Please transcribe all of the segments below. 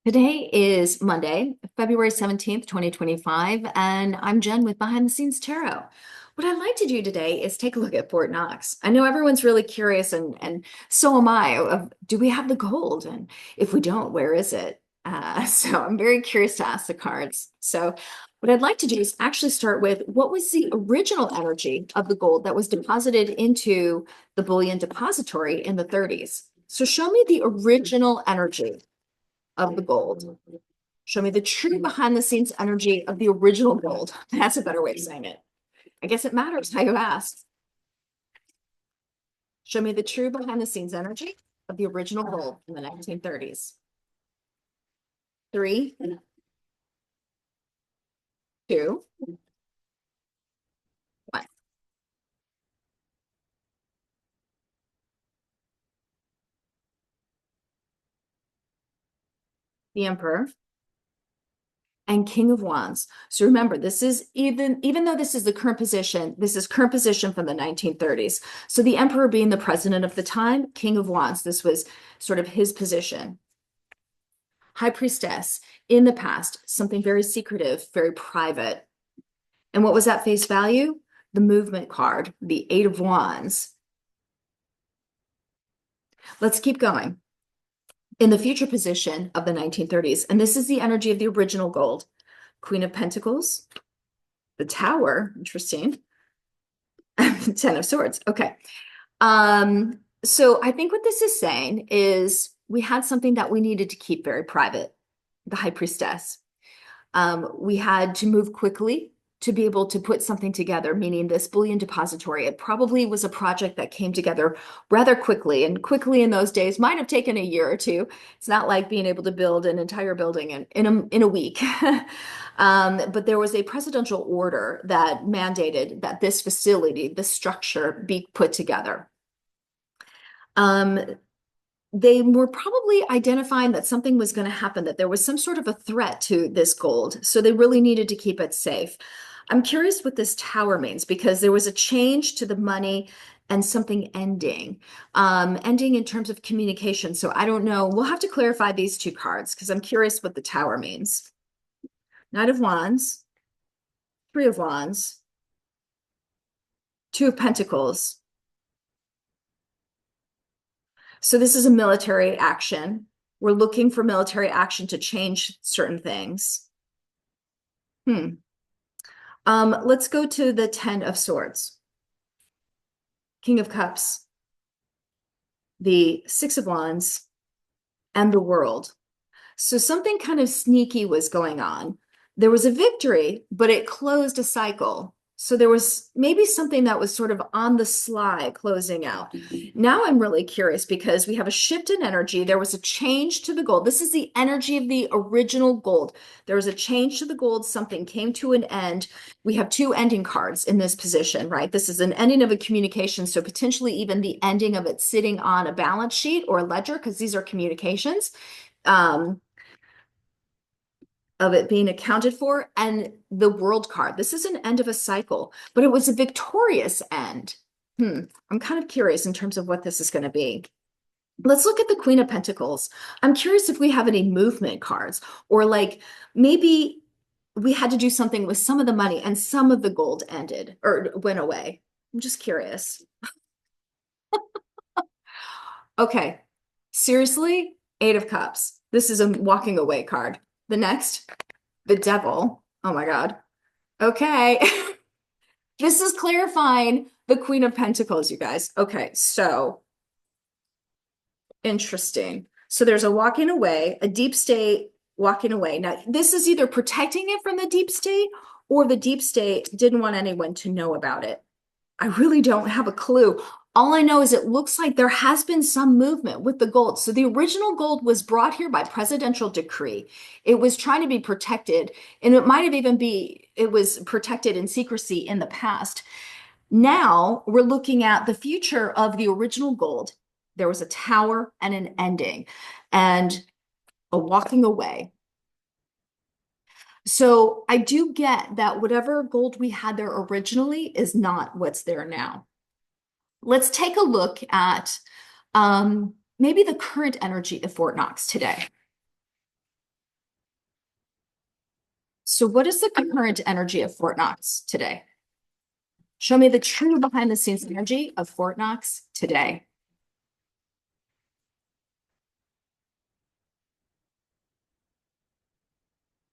Today is Monday, February 17th, 2025, and I'm Jen with Behind the Scenes Tarot. What I'd like to do today is take a look at Fort Knox. I know everyone's really curious, and so am I, of do we have the gold? And if we don't, where is it? So I'm very curious to ask the cards. So what I'd like to do is actually start with what was the original energy of the gold that was deposited into the bullion depository in the 30s? So show me the original energy of the gold. Show me the true behind the scenes energy of the original gold. That's a better way of saying it. I guess it matters how you ask. Show me the true behind the scenes energy of the original gold in the 1930s. 3, 2, 1. The Emperor and King of Wands. So remember, this is even though this is the current position, this is current position from the 1930s. So the Emperor being the president of the time, King of Wands, this was sort of his position. High Priestess, in the past, something very secretive, very private. And what was that face value? The movement card, the Eight of Wands. Let's keep going. In the future position of the 1930s, and this is the energy of the original gold, Queen of Pentacles, the Tower, interesting, Ten of Swords. Okay. So I think what this is saying is we had something that we needed to keep very private, the High Priestess. We had to move quickly to be able to put something together, meaning this bullion depository. It probably was a project that came together rather quickly, and quickly in those days might have taken a year or two. It's not like being able to build an entire building in a week. But there was a presidential order that mandated that this facility, this structure, be put together. They were probably identifying that something was going to happen, that there was some sort of a threat to this gold. So they really needed to keep it safe. I'm curious what this tower means because there was a change to the money and something ending, ending in terms of communication. So I don't know. We'll have to clarify these two cards because I'm curious what the tower means. Knight of Wands, Three of Wands, Two of Pentacles. So this is a military action. We're looking for military action to change certain things. Let's go to the Ten of Swords. King of Cups, the Six of Wands, and the World. So something kind of sneaky was going on. There was a victory, but it closed a cycle. So there was maybe something that was sort of on the sly closing out. Now I'm really curious because we have a shift in energy. There was a change to the gold. This is the energy of the original gold. There was a change to the gold. Something came to an end. We have two ending cards in this position, right? This is an ending of a communication. So potentially even the ending of it sitting on a balance sheet or a ledger, because these are communications. Of it being accounted for, and the World card. This is an end of a cycle, but it was a victorious end. I'm kind of curious in terms of what this is going to be. Let's look at the Queen of Pentacles. I'm curious if we have any movement cards, or like maybe we had to do something with some of the money and some of the gold ended or went away. I'm just curious. Okay, seriously, Eight of Cups. This is a walking away card. The next, the Devil. Oh my God. Okay. This is clarifying the Queen of Pentacles, you guys. Okay, so interesting. So there's a walking away, a deep state walking away. Now, this is either protecting it from the deep state or the deep state didn't want anyone to know about it. I really don't have a clue. All I know is it looks like there has been some movement with the gold. So the original gold was brought here by presidential decree. It was trying to be protected, and it might have even it was protected in secrecy in the past. Now we're looking at the future of the original gold. There was a tower and an ending and a walking away. So I do get that whatever gold we had there originally is not what's there now. Let's take a look at maybe the current energy of Fort Knox today. So what is the current energy of Fort Knox today? Show me the true behind the scenes energy of Fort Knox today.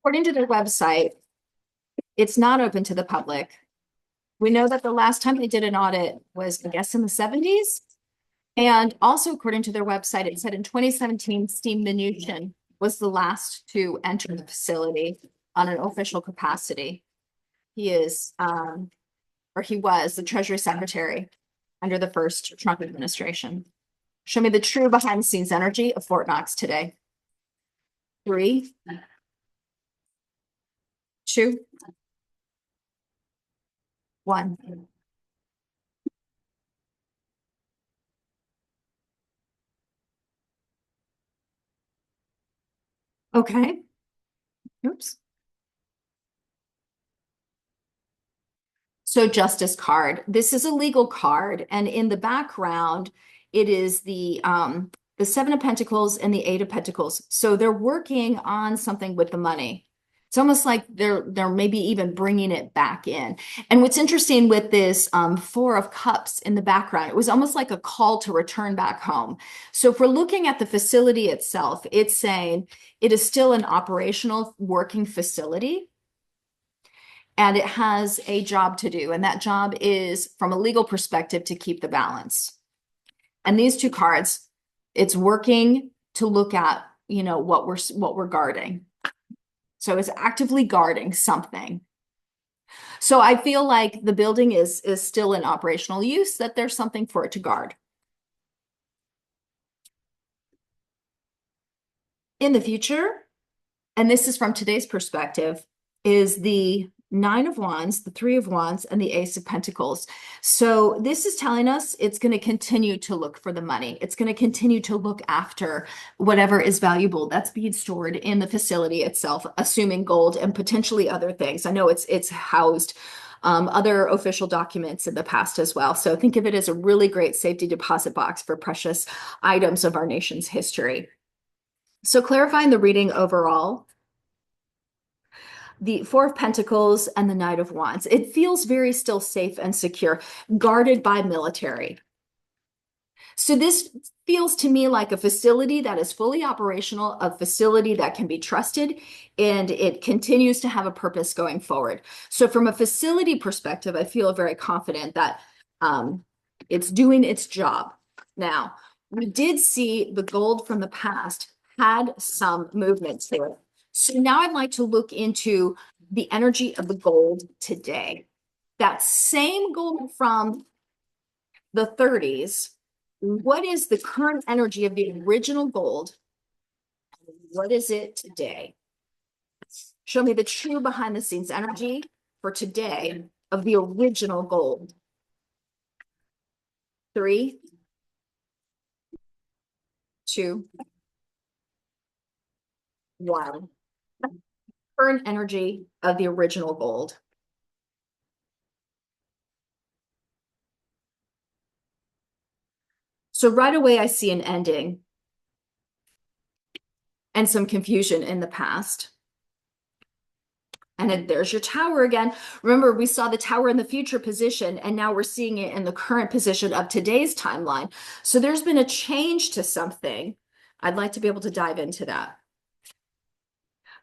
According to their website, it's not open to the public. We know that the last time they did an audit was, I guess, in the 70s. And also, according to their website, it said in 2017, Steve Mnuchin was the last to enter the facility on an official capacity. He is, or he was the Treasury Secretary under the first Trump administration. Show me the true behind the scenes energy of Fort Knox today. 3, 2, 1. Okay. Oops. So justice card. This is a legal card, and in the background, it is the Seven of Pentacles and the Eight of Pentacles. So they're working on something with the money. It's almost like they're maybe even bringing it back in. And what's interesting with this Four of Cups in the background, it was almost like a call to return back home. So if we're looking at the facility itself, it's saying it is still an operational working facility, and it has a job to do. And that job is, from a legal perspective, to keep the balance. And these two cards, it's working to look at, what we're guarding. So it's actively guarding something. So I feel like the building is still in operational use, that there's something for it to guard. In the future, and this is from today's perspective, is the Nine of Wands, the Three of Wands, and the Ace of Pentacles. So this is telling us it's going to continue to look for the money. It's going to continue to look after whatever is valuable that's being stored in the facility itself, assuming gold and potentially other things. I know it's housed other official documents in the past as well. So think of it as a really great safety deposit box for precious items of our nation's history. So clarifying the reading overall, the Four of Pentacles and the Knight of Wands, it feels very still safe and secure, guarded by military. So this feels to me like a facility that is fully operational, a facility that can be trusted, and it continues to have a purpose going forward. So from a facility perspective, I feel very confident that it's doing its job. Now, we did see the gold from the past had some movement to it. So now I'd like to look into the energy of the gold today. That same gold from the 30s, what is the current energy of the original gold? What is it today? Show me the true behind the scenes energy for today of the original gold. 3, 2, 1. Current energy of the original gold. So right away, I see an ending and some confusion in the past. And there's your tower again. Remember, we saw the tower in the future position, and now we're seeing it in the current position of today's timeline. So there's been a change to something. I'd like to be able to dive into that.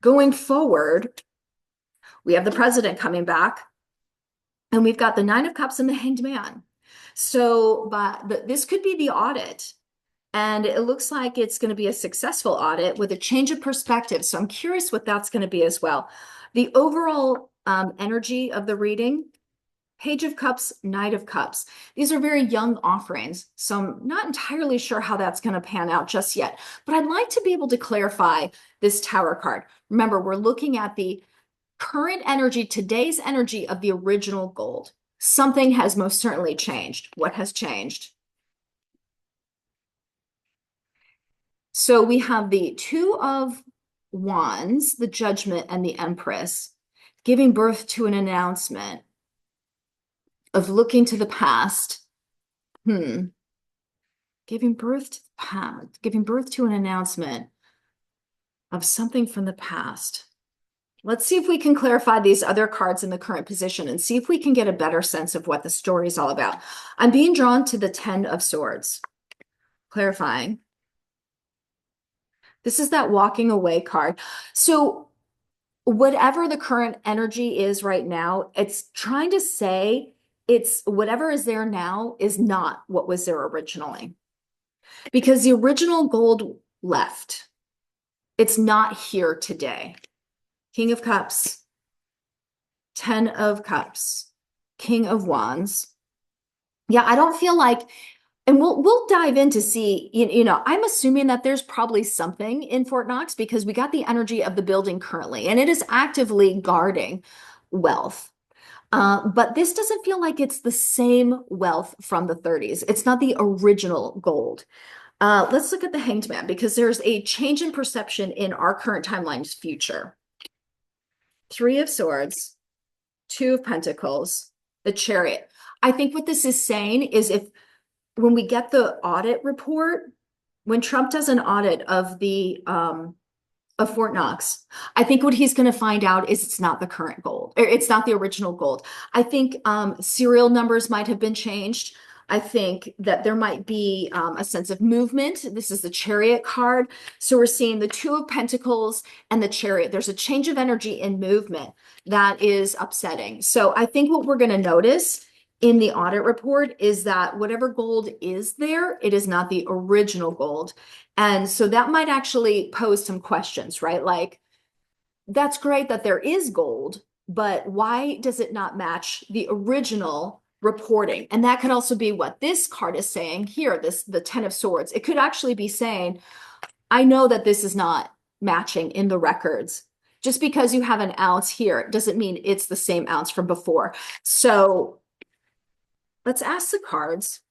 Going forward, we have the president coming back, and we've got the Nine of Cups and the Hanged Man. So this could be the audit. And it looks like it's going to be a successful audit with a change of perspective. So I'm curious what that's going to be as well. The overall energy of the reading, Page of Cups, Knight of Cups. These are very young offerings. So I'm not entirely sure how that's going to pan out just yet. But I'd like to be able to clarify this Tower card. Remember, we're looking at the current energy, today's energy of the original gold. Something has most certainly changed. What has changed? So we have the Two of Wands, the Judgment, and the Empress, giving birth to an announcement of looking to the past. Giving birth to the past, giving birth to an announcement of something from the past. Let's see if we can clarify these other cards in the current position and see if we can get a better sense of what the story is all about. I'm being drawn to the 10 of Swords, clarifying. This is that walking away card. So whatever the current energy is right now, it's trying to say it's whatever is there now is not what was there originally. Because the original gold left. It's not here today. King of Cups, 10 of Cups, King of Wands. Yeah, I don't feel like, and we'll dive in to see, I'm assuming that there's probably something in Fort Knox because we got the energy of the building currently, and it is actively guarding wealth. But this doesn't feel like it's the same wealth from the 30s. It's not the original gold. Let's look at the Hanged Man because there's a change in perception in our current timeline's future. 3 of Swords, 2 of Pentacles, the Chariot. I think what this is saying is when we get the audit report, when Trump does an audit of the of Fort Knox, I think what he's going to find out is it's not the current gold, or it's not the original gold. I think serial numbers might have been changed. I think that there might be a sense of movement. This is the Chariot card. So we're seeing the 2 of Pentacles and the Chariot. There's a change of energy in movement that is upsetting. So I think what we're going to notice in the audit report is that whatever gold is there, it is not the original gold. And so that might actually pose some questions, right? Like, that's great that there is gold, but why does it not match the original reporting? And that could also be what this card is saying here, the 10 of Swords. It could actually be saying, I know that this is not matching in the records. Just because you have an ounce here doesn't mean it's the same ounce from before. So let's ask the cards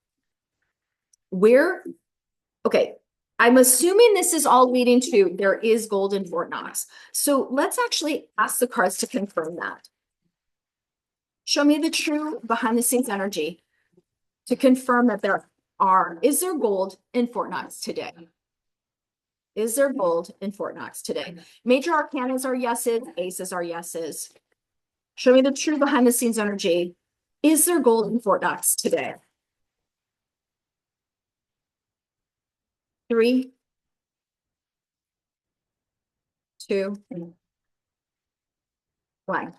okay, I'm assuming this is all leading to there is gold in Fort Knox. So let's actually ask the cards to confirm that. Show me the true behind the scenes energy to confirm that is there gold in Fort Knox today? Is there gold in Fort Knox today? Major arcanas are yeses, aces are yeses. Show me the true behind the scenes energy. Is there gold in Fort Knox today? 3, 2, 1.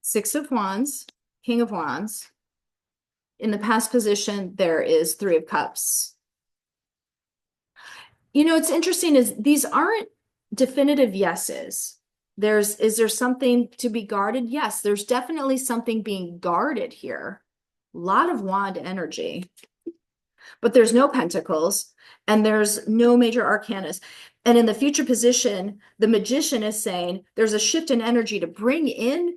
Six of Wands, King of Wands. In the past position, there is 3 of Cups. It's interesting is these aren't definitive yeses. Is there something to be guarded? Yes, there's definitely something being guarded here. A lot of wand energy, but there's no pentacles and there's no major arcanas. And in the future position, the magician is saying there's a shift in energy to bring in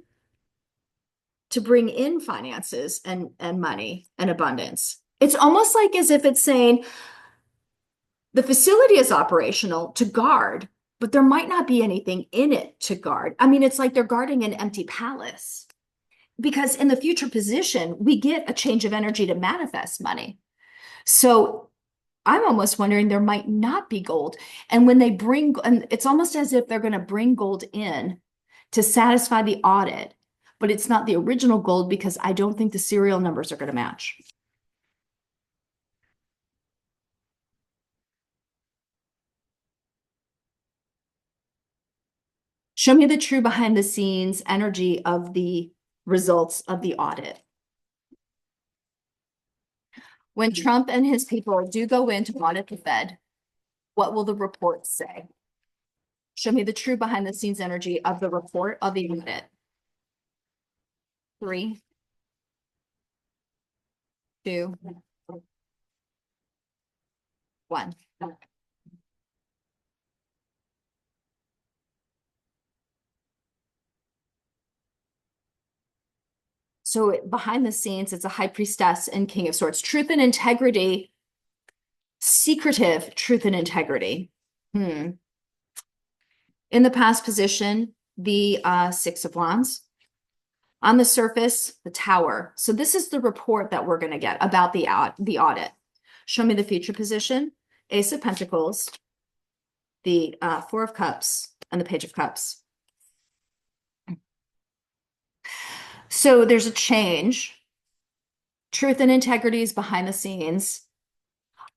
finances and money and abundance. It's almost like as if it's saying the facility is operational to guard, but there might not be anything in it to guard. I mean, it's like they're guarding an empty palace because in the future position, we get a change of energy to manifest money. So I'm almost wondering there might not be gold. And when and it's almost as if they're going to bring gold in to satisfy the audit, but it's not the original gold because I don't think the serial numbers are going to match. Show me the true behind the scenes energy of the results of the audit. When Trump and his people do go in to audit the Fed, what will the report say? Show me the true behind the scenes energy of the report of the audit. 3, 2, 1. So behind the scenes, it's a high priestess and king of swords. Truth and integrity, secretive truth and integrity. In the past position, the 6 of wands. On the surface, the tower. So this is the report that we're going to get about the audit. Show me the future position, Ace of Pentacles, the Four of Cups, and the Page of Cups. So there's a change. Truth and integrity is behind the scenes.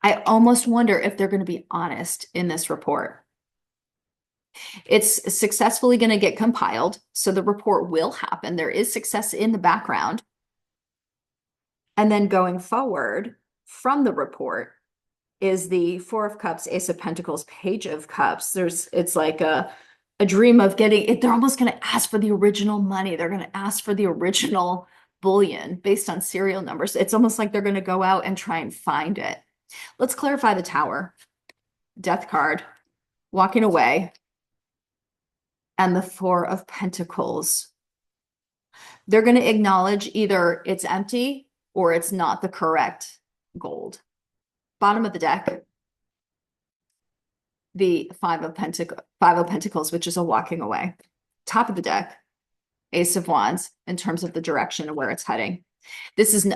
I almost wonder if they're going to be honest in this report. It's successfully going to get compiled, so the report will happen. There is success in the background. And then going forward from the report is the Four of Cups, Ace of Pentacles, Page of Cups. It's like a dream of getting it. They're almost going to ask for the original money. They're going to ask for the original bullion based on serial numbers. It's almost like they're going to go out and try and find it. Let's clarify the Tower, Death card, walking away, and the Four of Pentacles. They're going to acknowledge either it's empty or it's not the correct gold. Bottom of the deck, the Five of Pentacles, which is a walking away. Top of the deck, Ace of Wands, in terms of the direction of where it's heading. This is,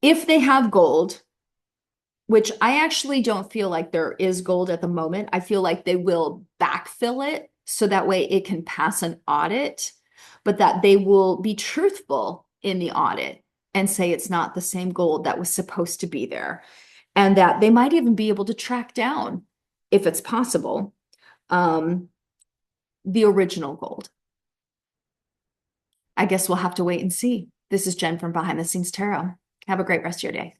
if they have gold, which I actually don't feel like there is gold at the moment. I feel like they will backfill it so that way it can pass an audit, but that they will be truthful in the audit and say it's not the same gold that was supposed to be there. And that they might even be able to track down, if it's possible, the original gold. I guess we'll have to wait and see. This is Jen from Behind the Scenes Tarot. Have a great rest of your day.